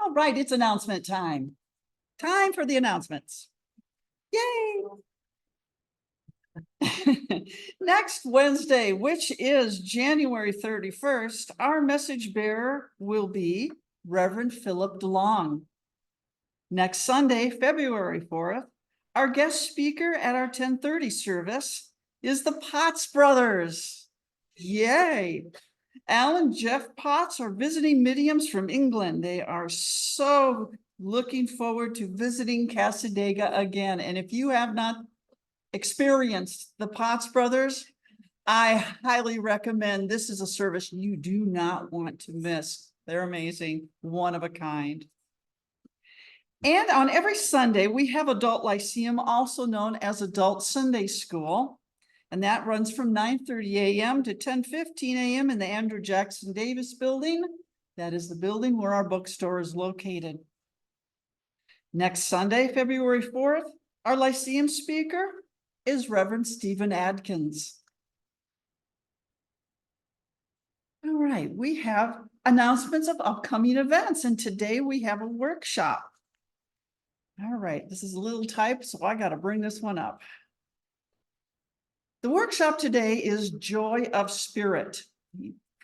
All right, it's announcement time. Time for the announcements. Yay! Next Wednesday, which is January 31st, our message bearer will be Reverend Philip DeLong. Next Sunday, February 4th, our guest speaker at our 10:30 service is the Potts brothers. Yay! Al and Jeff Potts are visiting mediums from England. They are so looking forward to visiting Cassadaga again. And if you have not experienced the Potts brothers, I highly recommend. This is a service you do not want to miss. They're amazing, one of a kind. And on every Sunday, we have Adult Lyceum, also known as Adult Sunday School. And that runs from 9:30 a.m. to 10:15 a.m. in the Andrew Jackson Davis building. That is the building where our bookstore is located. Next Sunday, February 4th, our Lyceum speaker is Reverend Stephen Adkins. All right, we have announcements of upcoming events, and today we have a workshop. All right, this is a little typed, so I got to bring this one up. The workshop today is Joy of Spirit.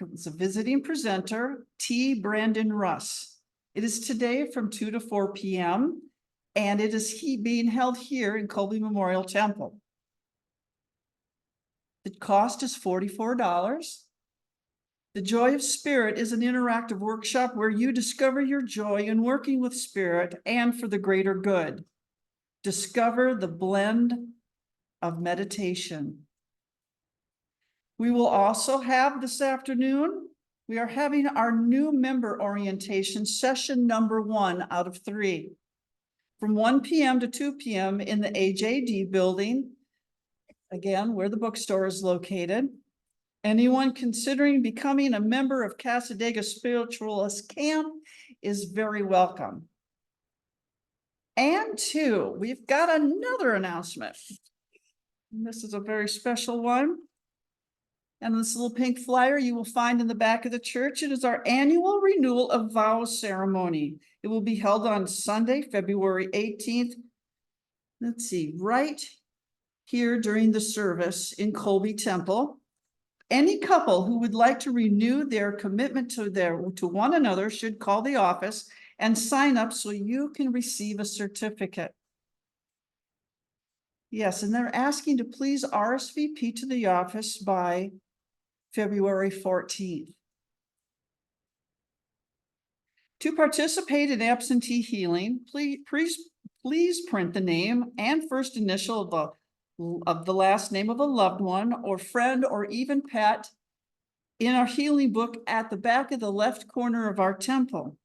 It's a visiting presenter, T. Brandon Russ. It is today from 2 to 4 p.m. and it is being held here in Colby Memorial Temple. The cost is $44. The Joy of Spirit is an interactive workshop where you discover your joy in working with spirit and for the greater good. Discover the blend of meditation. We will also have this afternoon, we are having our new member orientation session number 1 out of 3 from 1 p.m. to 2 p.m. in the AJD building, again, where the bookstore is located. Anyone considering becoming a member of Cassadaga Spiritualist Camp is very welcome. And 2, we've got another announcement. And this is a very special one. And this little pink flyer you will find in the back of the church. It is our annual renewal of vows ceremony. It will be held on Sunday, February 18th. Let's see, right here during the service in Colby Temple. Any couple who would like to renew their commitment to one another should call the office and sign up so you can receive a certificate. Yes, and they're asking to please RSVP to the office by February 14th. To participate in absentee healing, please print the name and first initial of the last name of a loved one or friend or even pet in our healing book at the back of the left corner of our temple.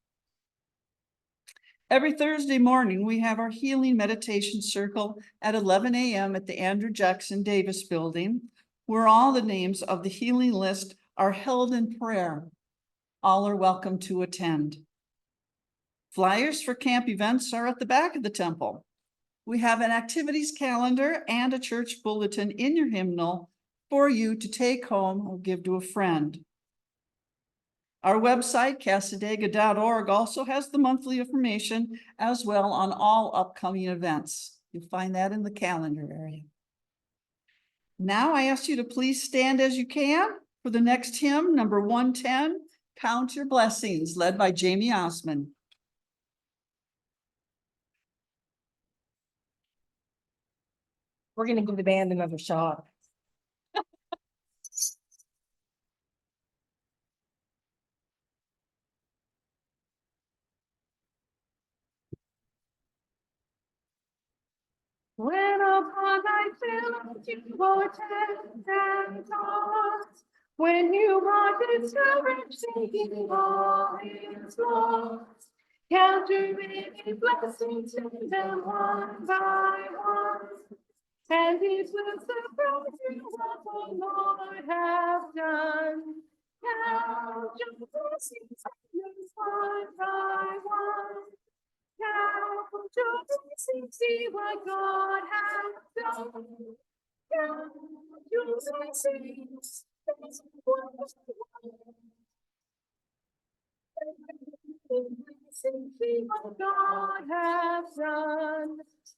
Every Thursday morning, we have our healing meditation circle at 11 a.m. at the Andrew Jackson Davis building, where all the names of the healing list are held in prayer. All are welcome to attend. Flyers for camp events are at the back of the temple. We have an activities calendar and a church bulletin in your hymnal for you to take home or give to a friend. Our website, cassadaga.org, also has the monthly information as well on all upcoming events. You'll find that in the calendar area. Now I ask you to please stand as you can for the next hymn, number 110, Count Your Blessings, led by Jamie Osmond. We're going to give the band another shot. When upon thy field you were and tossed, when you are discouraged, thinking all is lost, count your many blessings to them one by one, and it will surprise you what the Lord has done. Count your blessings one by one. Count your blessings see what God has done. Count your blessings. That's what see what God has done.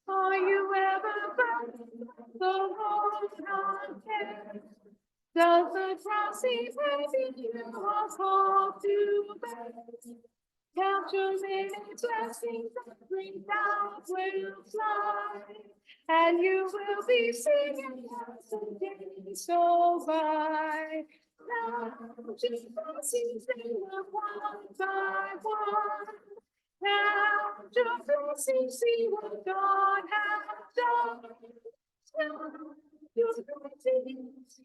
Are you ever back? The Lord content. Does the cross seem heavy? You are called to bear. Count your many blessings, every doubt will fly, and you will be singing as the days go by. Now, just blessings they will one by one. Now, your blessings, see what God has done. Now, your blessings,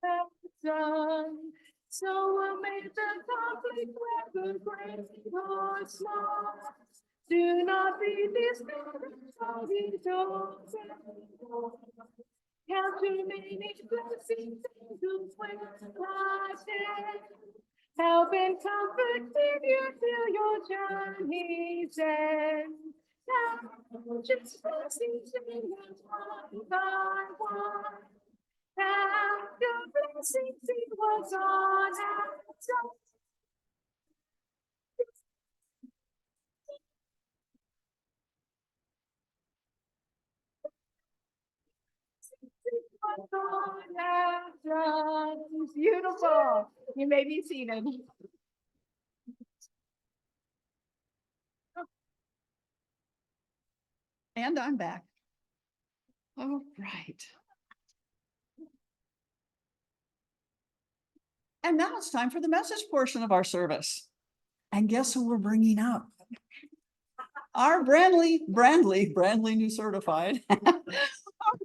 have done. So amid the conflict, whether great or small, do not be discouraged, for He don't count your many blessings, angels when blessed. Help and comfort with you till your journey's end. Now, just blessings in one by one. And your blessings see what's on and what God has done. Beautiful. You may be seated. And I'm back. All right. And now it's time for the message portion of our service. And guess who we're bringing up? Our brand new certified, our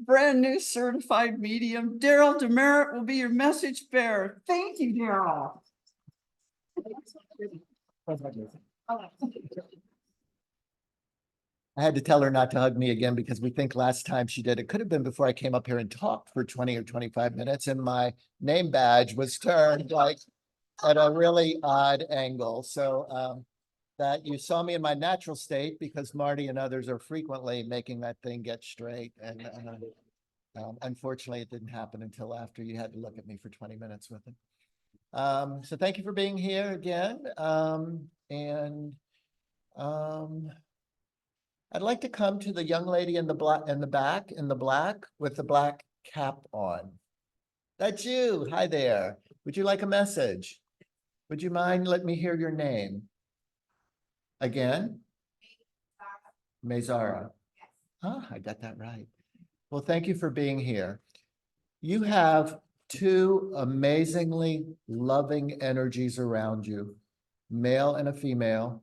brand new certified medium, Darrell Demeritt will be your message bearer. Thank you, Darrell. I had to tell her not to hug me again because we think last time she did, it could have been before I came up here and talked for 20 or 25 minutes and my name badge was turned like at a really odd angle. So that you saw me in my natural state because Marty and others are frequently making that thing get straight. And unfortunately, it didn't happen until after you had to look at me for 20 minutes with it. So thank you for being here again. I'd like to come to the young lady in the black, in the black with the black cap on. That's you. Hi there. Would you like a message? Would you mind letting me hear your name? Again? Mazara. Ah, I got that right. Well, thank you for being here. You have two amazingly loving energies around you, male and a female.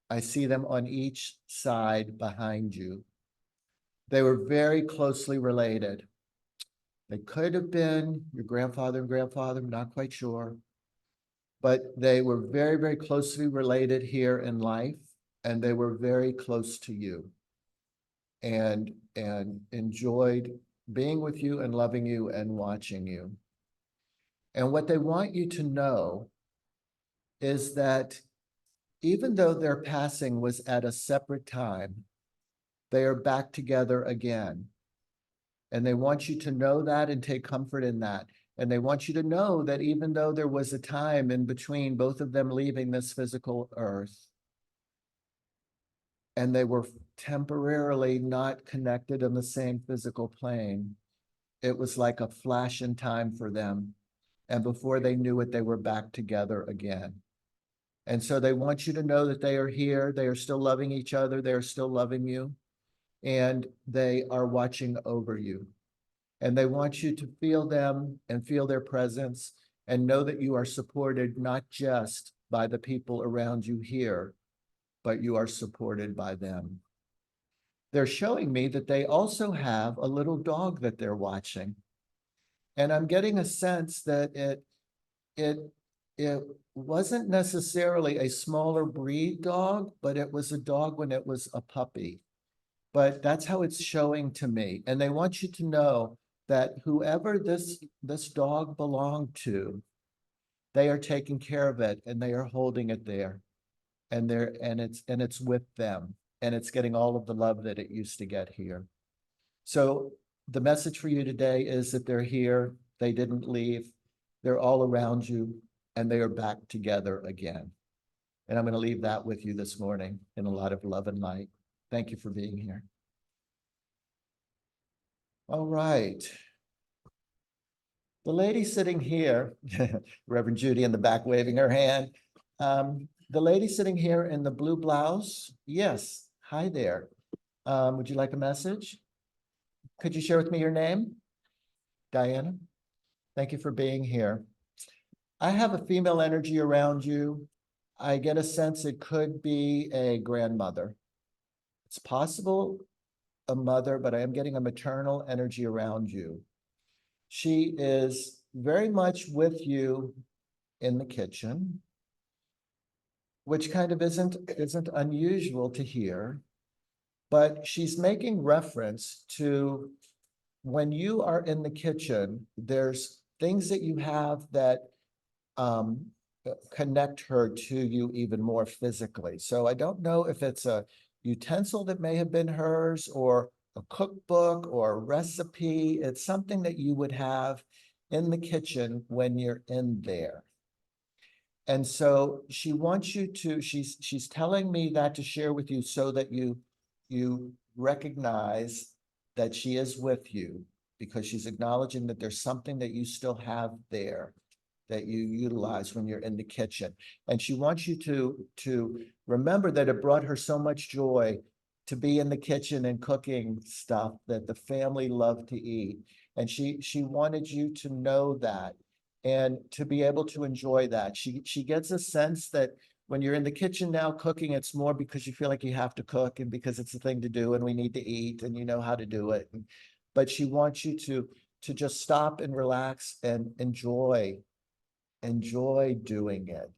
I see them on each side behind you. They were very closely related. They could have been your grandfather and grandfather, I'm not quite sure. But they were very, very closely related here in life, and they were very close to you and enjoyed being with you and loving you and watching you. And what they want you to know is that even though their passing was at a separate time, they are back together again. And they want you to know that and take comfort in that. And they want you to know that even though there was a time in between both of them leaving this physical earth, and they were temporarily not connected in the same physical plane, it was like a flash in time for them. And before they knew it, they were back together again. And so they want you to know that they are here. They are still loving each other. They are still loving you. And they are watching over you. And they want you to feel them and feel their presence and know that you are supported not just by the people around you here, but you are supported by them. They're showing me that they also have a little dog that they're watching. And I'm getting a sense that it wasn't necessarily a smaller breed dog, but it was a dog when it was a puppy. But that's how it's showing to me. And they want you to know that whoever this dog belonged to, they are taking care of it and they are holding it there. And it's with them, and it's getting all of the love that it used to get here. So the message for you today is that they're here, they didn't leave, they're all around you, and they are back together again. And I'm going to leave that with you this morning in a lot of love and light. Thank you for being here. All right. The lady sitting here, Reverend Judy in the back waving her hand. The lady sitting here in the blue blouse, yes, hi there. Would you like a message? Could you share with me your name? Diana? Thank you for being here. I have a female energy around you. I get a sense it could be a grandmother. It's possible a mother, but I am getting a maternal energy around you. She is very much with you in the kitchen, which kind of isn't unusual to hear, but she's making reference to when you are in the kitchen, there's things that you have that connect her to you even more physically. So I don't know if it's a utensil that may have been hers or a cookbook or a recipe. It's something that you would have in the kitchen when you're in there. And so she wants you to, she's telling me that to share with you so that you recognize that she is with you, because she's acknowledging that there's something that you still have there that you utilize when you're in the kitchen. And she wants you to remember that it brought her so much joy to be in the kitchen and cooking stuff that the family loved to eat. And she wanted you to know that and to be able to enjoy that. She gets a sense that when you're in the kitchen now cooking, it's more because you feel like you have to cook and because it's the thing to do and we need to eat and you know how to do it. But she wants you to just stop and relax and enjoy doing it.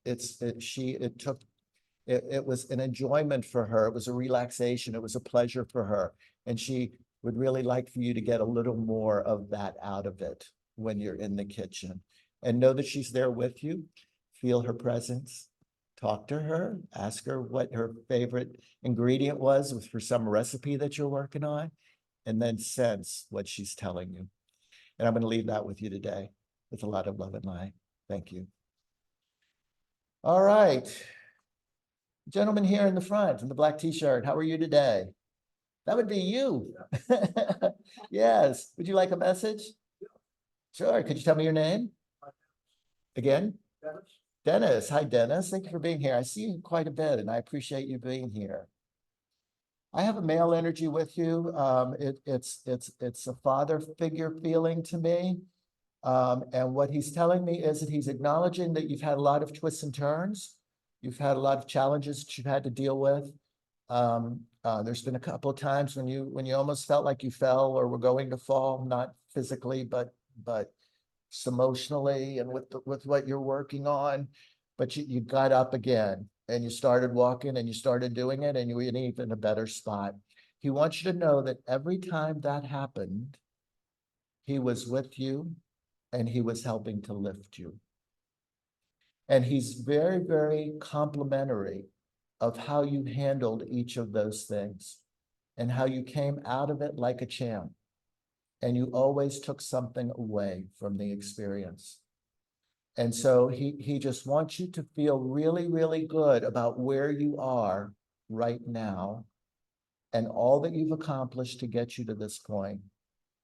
It was an enjoyment for her. It was a relaxation. It was a pleasure for her. And she would really like for you to get a little more of that out of it when you're in the kitchen. And know that she's there with you. Feel her presence. Talk to her. Ask her what her favorite ingredient was for some recipe that you're working on. And then sense what she's telling you. And I'm going to leave that with you today with a lot of love and light. Thank you. All right. Gentleman here in the front in the black t-shirt, how are you today? That would be you. Yes. Would you like a message? Sure. Could you tell me your name? Again? Dennis. Hi, Dennis. Thank you for being here. I see you quite a bit and I appreciate you being here. I have a male energy with you. It's a father figure feeling to me. And what he's telling me is that he's acknowledging that you've had a lot of twists and turns. You've had a lot of challenges that you've had to deal with. There's been a couple of times when you almost felt like you fell or were going to fall, not physically, but emotionally and with what you're working on. But you got up again and you started walking and you started doing it and you were in even a better spot. He wants you to know that every time that happened, he was with you and he was helping to lift you. And he's very, very complimentary of how you handled each of those things and how you came out of it like a champ. And you always took something away from the experience. And so he just wants you to feel really, really good about where you are right now and all that you've accomplished to get you to this point.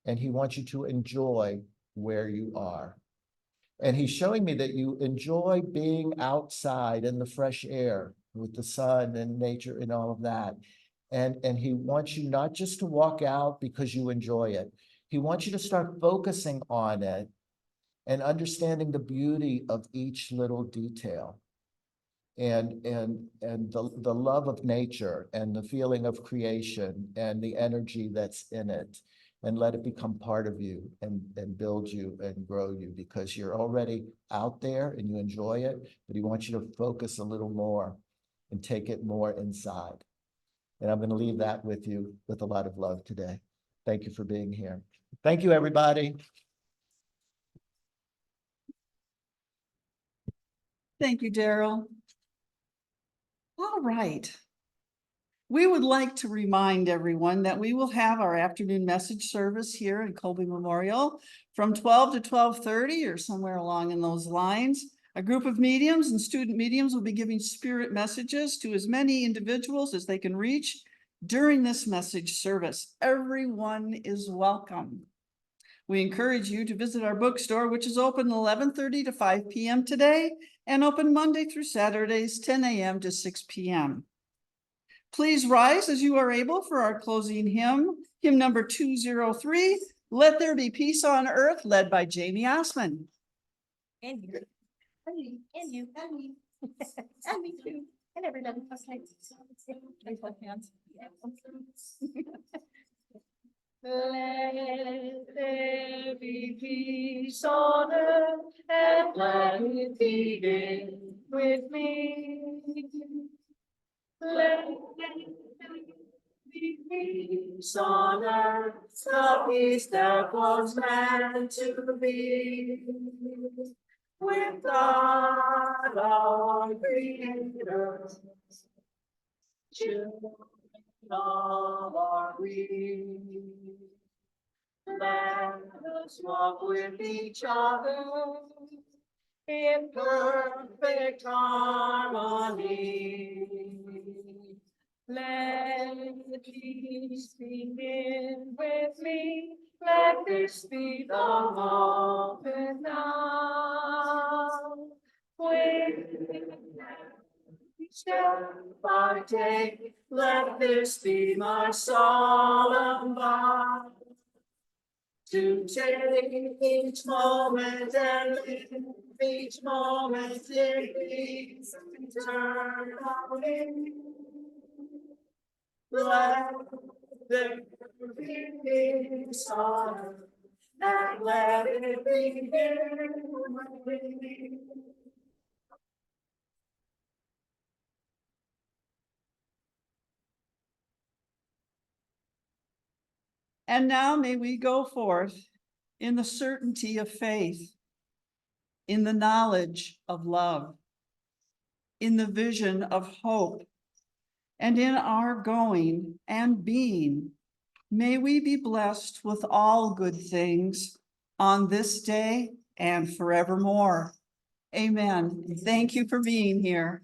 And he wants you to enjoy where you are. And he's showing me that you enjoy being outside in the fresh air with the sun and nature and all of that. And he wants you not just to walk out because you enjoy it. He wants you to start focusing on it and understanding the beauty of each little detail and the love of nature and the feeling of creation and the energy that's in it, and let it become part of you and build you and grow you, because you're already out there and you enjoy it, but he wants you to focus a little more and take it more inside. And I'm going to leave that with you with a lot of love today. Thank you for being here. Thank you, everybody. Thank you, Darrell. All right. We would like to remind everyone that we will have our afternoon message service here in Colby Memorial from 12 to 12:30 or somewhere along in those lines. A group of mediums and student mediums will be giving spirit messages to as many individuals as they can reach during this message service. Everyone is welcome. We encourage you to visit our bookstore, which is open 11:30 to 5 p.m. today and open Monday through Saturdays, 10 a.m. to 6 p.m. Please rise as you are able for our closing hymn, hymn number 203, Let There Be Peace on Earth, led by Jamie Osmond. And you. And you. And you. And me. And me too. And everybody. Okay. Raise both hands. Let there be peace on earth, and let it begin with me. Let there be peace on earth, the peace that was meant to be. With God our Creator, children are we. Let us walk with each other in perfect harmony. Let peace begin with me. Let this be the moment now. With step by day, let this be my solemn vow. To take each moment and live each moment in peace eternally. Let there be peace on earth, and let it begin with me. And now may we go forth in the certainty of faith, in the knowledge of love, in the vision of hope, and in our going and being. May we be blessed with all good things on this day and forevermore. Amen. Thank you for being here.